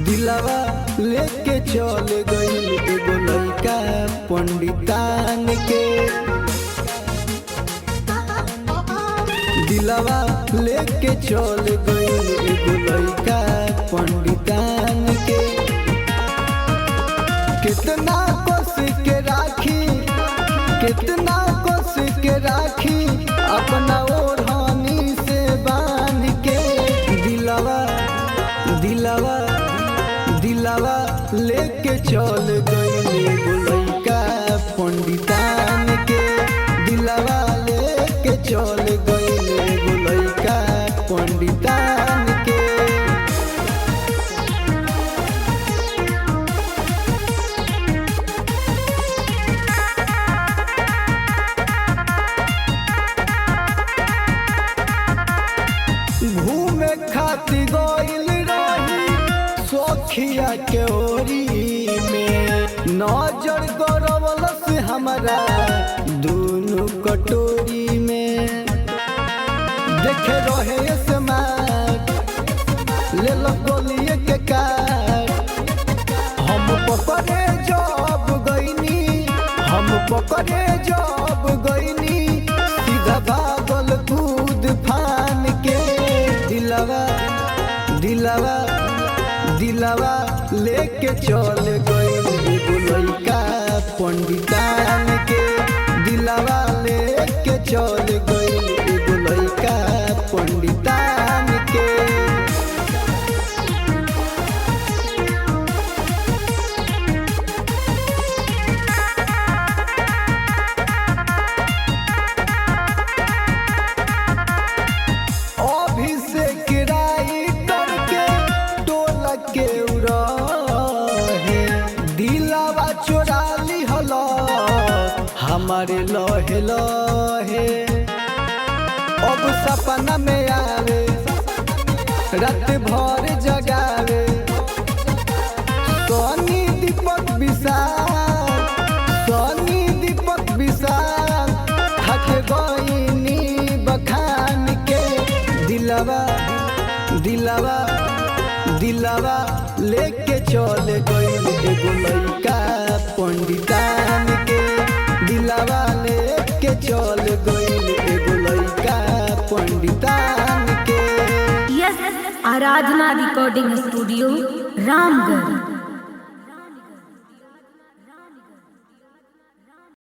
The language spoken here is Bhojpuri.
दिलवा लेके चल गइल एगो लइका पंडितान के। दिलवा लेके चल गइल एगो लइका पंडितान के। कितना कोस के राखी, कितना कोस के राखी अपना ओढ़नी से बांध के। दिलवा दिलवा दिलवा लेके चल गइल एगो लइका पंडितान के। दिलवा लेके चल गइल एगो लइका पंडितान के। घूमे खातिर गइल रही सोखिया के ओरी में, नजर गरवलस हमरा दोनों कटोरी में। देखे रहे समाज ले लो गोलिए के कार, हम पकड़े जब गइनी, हम पकड़े जब गइनी सीधा भागल कूद फान के। दिलवा दिलवा दिलवा लेके चल गइल एगो लइका पंडितान के। दिलवा लेके चल गइल एगो लइका पंडितान के। अभिषेक राइटर के टोला के रहे, दिलवा चोरा लिहल हमारे लहे लहे। अब सपना में आवे रात भर जगावे, सोनी दीपक विशाल, सोनी दीपक विशाल थक गइनी बखान के। दिलवा दिलवा दिलवा लेके चल गइल एगो लइका पंडितान के। दिलवा लेके चल गइल एगो लइका पंडितान के। यस आराधना रिकॉर्डिंग स्टूडियो रामगढ़।